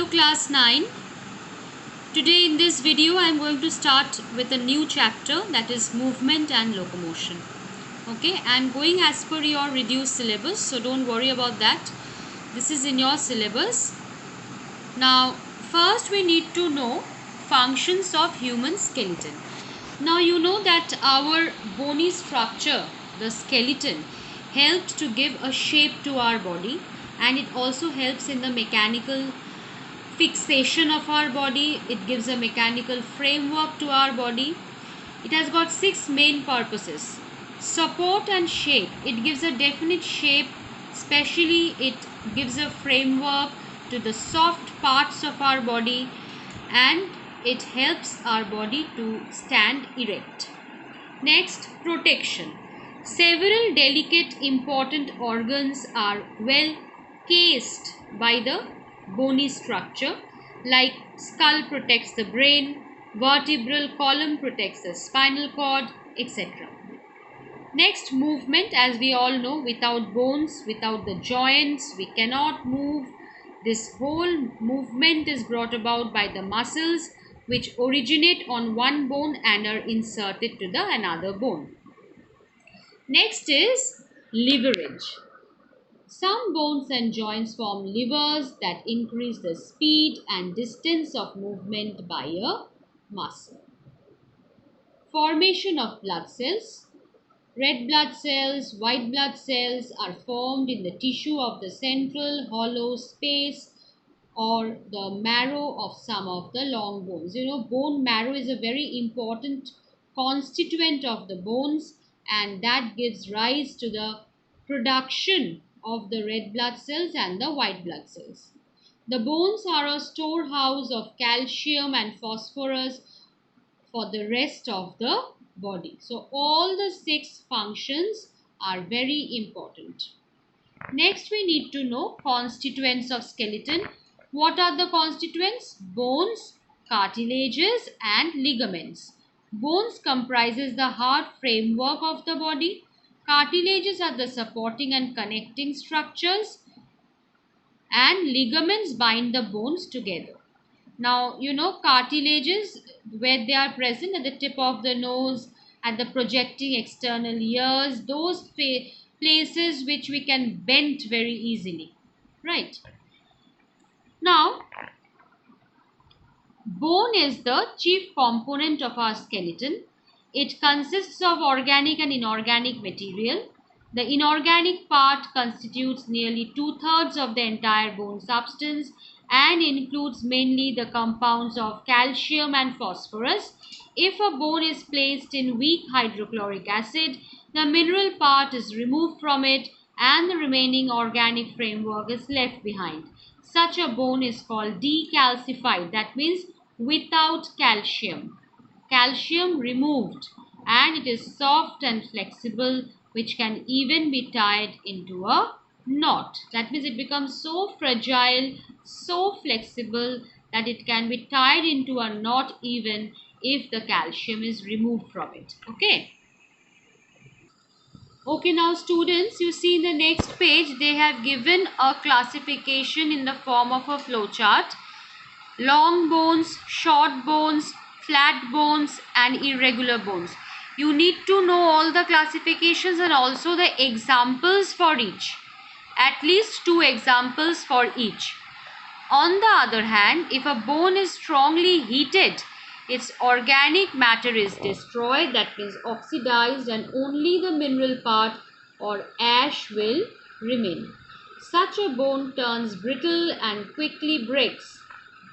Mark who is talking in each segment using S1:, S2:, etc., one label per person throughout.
S1: class 9. Today in this video I am going to start with a new chapter, that is movement and locomotion. Okay, I am going as per your reduced syllabus, so don't worry about that. This is in your syllabus. Now first we need to know functions of human skeleton. Now you know that our bony structure, the skeleton, helps to give a shape to our body, and it also helps in the mechanical fixation of our body. It gives a mechanical framework to our body. It has got 6 main purposes: support and shape. It gives a definite shape, especially it gives a framework to the soft parts of our body, and it helps our body to stand erect. Next, protection. Several delicate important organs are well cased by the bony structure, like skull protects the brain, vertebral column protects the spinal cord, etc. Next, movement. As we all know, without bones, without the joints, we cannot move. This whole movement is brought about by the muscles, which originate on one bone and are inserted to the another bone. Next is leverage. Some bones and joints form levers that increase the speed and distance of movement by a muscle. Formation of blood cells. Red blood cells, white blood cells are formed in the tissue of the central hollow space or the marrow of some of the long bones. You know, bone marrow is a very important constituent of the bones, and that gives rise to the production of the red blood cells and the white blood cells. The bones are a storehouse of calcium and phosphorus for the rest of the body. So all the 6 functions are very important. Next, we need to know constituents of skeleton. What are the constituents? Bones, cartilages and ligaments. Bones comprises the hard framework of the body. Cartilages are the supporting and connecting structures, and ligaments bind the bones together. Now, you know, cartilages, where they are present at the tip of the nose, at the projecting external ears, those places which we can bend very easily, right? Now, bone is the chief component of our skeleton. It consists of organic and inorganic material. The inorganic part constitutes nearly 2/3 of the entire bone substance and includes mainly the compounds of calcium and phosphorus. If a bone is placed in weak hydrochloric acid, the mineral part is removed from it and the remaining organic framework is left behind. Such a bone is called decalcified. That means without calcium. Calcium removed, and it is soft and flexible, which can even be tied into a knot. That means it becomes so fragile, so flexible that it can be tied into a knot even if the calcium is removed from it. Okay, now students, you see in the next page they have given a classification in the form of a flowchart. Long bones, short bones, flat bones and irregular bones. You need to know all the classifications and also the examples for each. At least 2 examples for each. On the other hand, if a bone is strongly heated, its organic matter is destroyed, that means oxidized, and only the mineral part or ash will remain. Such a bone turns brittle and quickly breaks.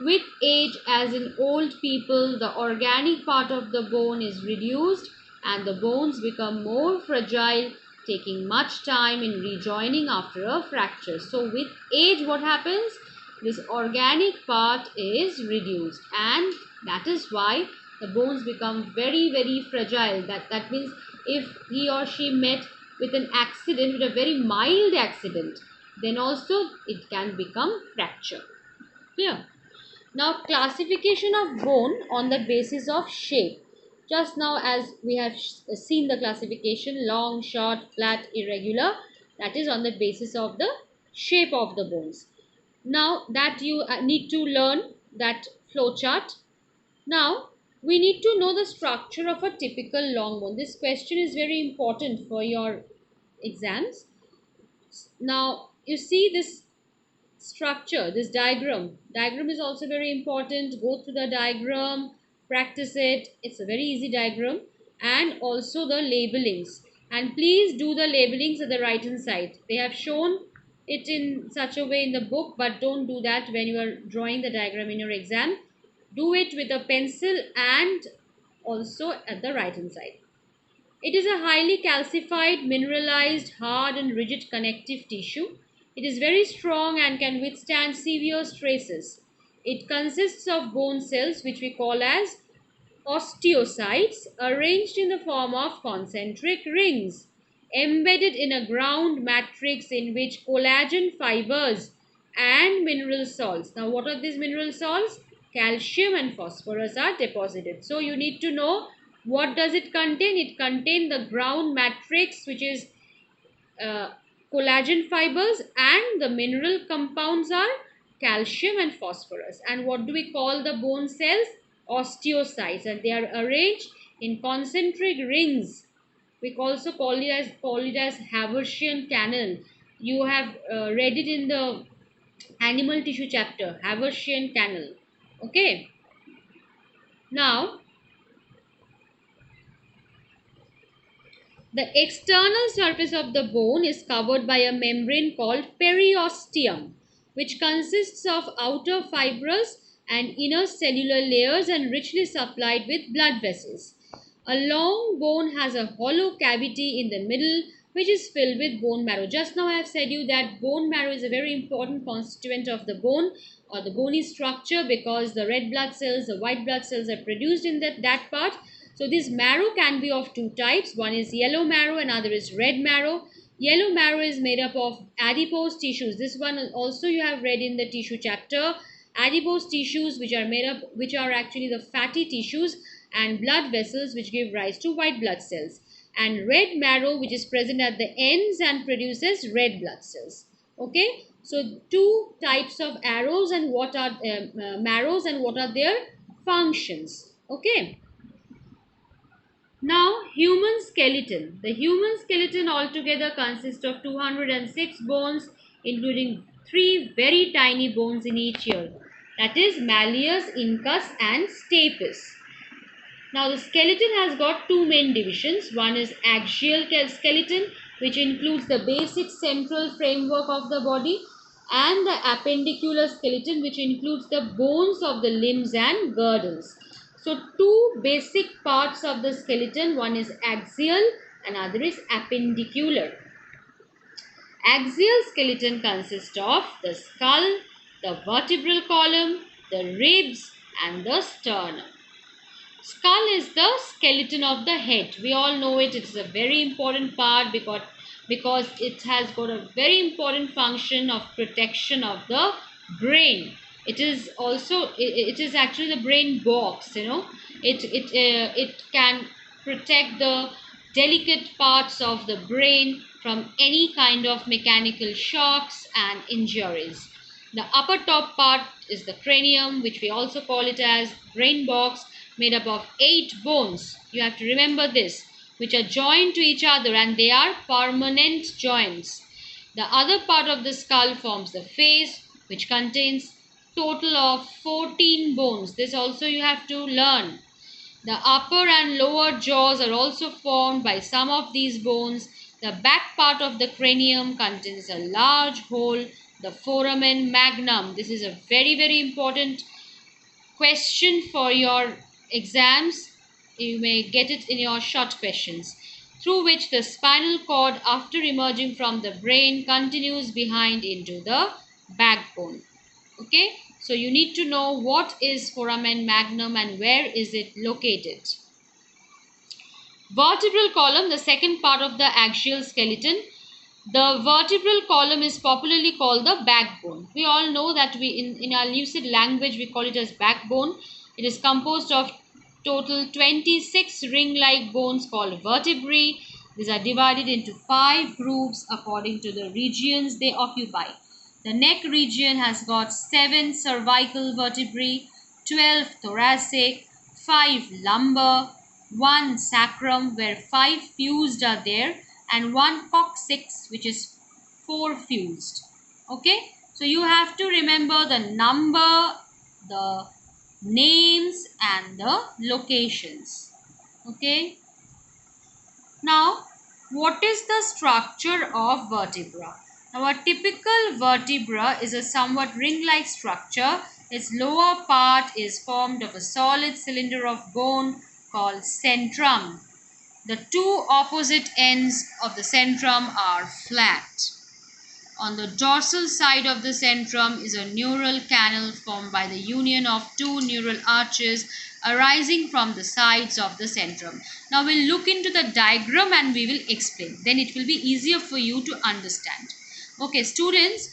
S1: With age, as in old people, the organic part of the bone is reduced and the bones become more fragile, taking much time in rejoining after a fracture. So with age, what happens? This organic part is reduced, and that is why the bones become very fragile. That means if he or she met with an accident, with a very mild accident, then also it can become fracture. Clear? Now, classification of bone on the basis of shape. Just now, as we have seen the classification, long, short, flat, irregular, that is on the basis of the shape of the bones. Now that you need to learn that flow chart. Now we need to know the structure of a typical long bone. This question is very important for your exams. Now you see this structure, this diagram is also very important. Go through the diagram, practice it. It's a very easy diagram. And also the labelings, and please do the labelings at the right hand side. They have shown it in such a way in the book, but don't do that when you are drawing the diagram in your exam. Do it with a pencil and also at the right hand side. It is a highly calcified, mineralized, hard and rigid connective tissue. It is very strong and can withstand severe stresses. It consists of bone cells, which we call as osteocytes, arranged in the form of concentric rings, embedded in a ground matrix in which collagen fibers and mineral salts. Now, what are these mineral salts? Calcium and phosphorus are deposited. So, you need to know what does it contain. It contains the ground matrix, which is uh, collagen fibers, and the mineral compounds are calcium and phosphorus. And what do we call the bone cells? Osteocytes, and they are arranged in concentric rings. We also call it as Haversian canal. You have read it in the animal tissue chapter, Haversian canal. Okay. Now, the external surface of the bone is covered by a membrane called periosteum, which consists of outer fibrous and inner cellular layers and richly supplied with blood vessels. A long bone has a hollow cavity in the middle, which is filled with bone marrow. Just now I have said you that bone marrow is a very important constituent of the bone or the bony structure, because the red blood cells, the white blood cells are produced in that part. So this marrow can be of two types. One is yellow marrow, another is red marrow. Yellow marrow is made up of adipose tissues. This one also you have read in the tissue chapter. Adipose tissues, which are actually the fatty tissues, and blood vessels, which give rise to white blood cells. And red marrow, which is present at the ends and produces red blood cells. Okay, so two types of arrows and what are marrows and what are their functions. Okay. Now, human skeleton. The human skeleton altogether consists of 206 bones, including 3 very tiny bones in each ear. That is malleus, incus and stapes. Now, the skeleton has got two main divisions. One is axial skeleton, which includes the basic central framework of the body, and the appendicular skeleton, which includes the bones of the limbs and girdles. So, two basic parts of the skeleton, one is axial, another is appendicular. Axial skeleton consists of the skull, the vertebral column, the ribs and the sternum. Skull is the skeleton of the head. We all know it. It is a very important part because it has got a very important function of protection of the brain. It is actually the brain box. It can protect the delicate parts of the brain from any kind of mechanical shocks and injuries. The upper top part is the cranium, which we also call it as brain box, made up of 8 bones. You have to remember this, which are joined to each other, and they are permanent joints. The other part of the skull forms the face, which contains total of 14 bones. This also you have to learn. The upper and lower jaws are also formed by some of these bones. The back part of the cranium contains a large hole, the foramen magnum. This is a very, very important question for your exams. You may get it in your short questions. Through which the spinal cord, after emerging from the brain, continues behind into the backbone. Okay, so you need to know what is foramen magnum and where is it located. Vertebral column, the second part of the axial skeleton. The vertebral column is popularly called the backbone. We all know that in our lucid language we call it as backbone. It is composed of total 26 ring-like bones called vertebrae. These are divided into 5 groups according to the regions they occupy. The neck region has got 7 cervical vertebrae, 12 thoracic, 5 lumbar, 1 sacrum where 5 fused are there, and 1 coccyx which is 4 fused. Okay, so you have to remember the number, the names and the locations. Okay, now what is the structure of vertebra? Now a typical vertebra is a somewhat ring-like structure. Its lower part is formed of a solid cylinder of bone called centrum. The two opposite ends of the centrum are flat. On the dorsal side of the centrum is a neural canal formed by the union of two neural arches arising from the sides of the centrum. Now we'll look into the diagram and we will explain. Then it will be easier for you to understand. Okay, students,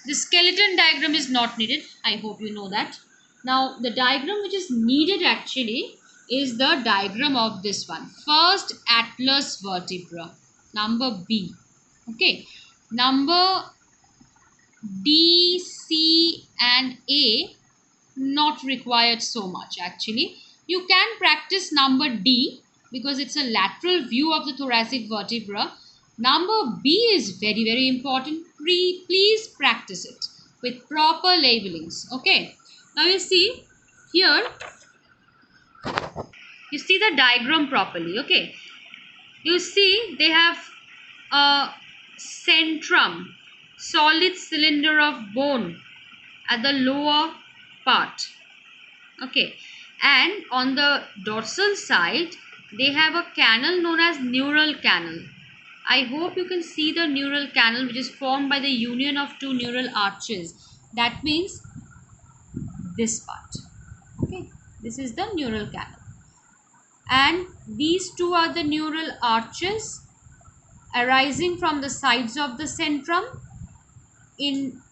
S1: the skeleton diagram is not needed. I hope you know that. Now the diagram which is needed actually is the diagram of this one. First atlas vertebra, number B. Okay. Number D, C and A not required so much actually. You can practice number D because it's a lateral view of the thoracic vertebra. Number B is very important. Please practice it with proper labelings. Okay. Now you see here, you see the diagram properly. Okay. You see they have a centrum, solid cylinder of bone at the lower part. Okay, and on the dorsal side they have a canal known as neural canal. I hope you can see the neural canal which is formed by the union of two neural arches. That means this part. Okay, this is the neural canal, and these two are the neural arches arising from the sides of the centrum. In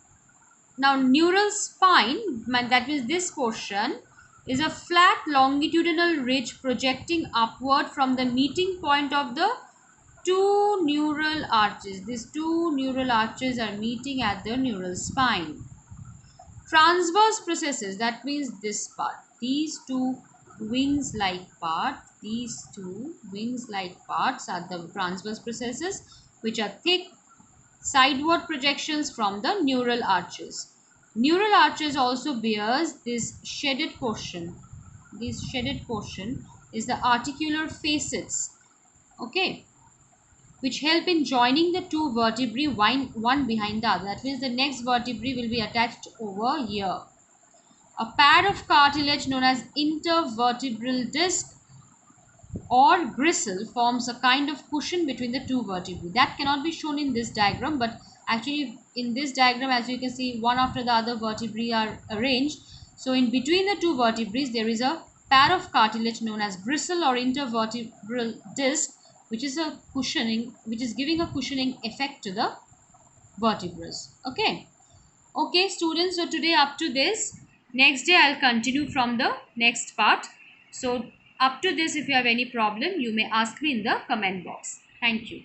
S1: now neural spine, that means this portion, is a flat longitudinal ridge projecting upward from the meeting point of the two neural arches. These two neural arches are meeting at the neural spine. Transverse processes, that means this part, these two wings like parts are the transverse processes, which are thick sideward projections from the neural arches. Neural arches also bears this shaded portion. This shaded portion is the articular facets, okay, which help in joining the two vertebrae one behind the other. That means the next vertebrae will be attached over here. A pad of cartilage known as intervertebral disc or gristle forms a kind of cushion between the two vertebrae. That cannot be shown in this diagram, but actually in this diagram, as you can see, one after the other vertebrae are arranged. So in between the two vertebrae there is a pad of cartilage known as gristle or intervertebral disc, which is giving a cushioning effect to the vertebrae. Okay students, so today up to this. Next day I'll continue from the next part. So up to this, if you have any problem, you may ask me in the comment box. Thank you.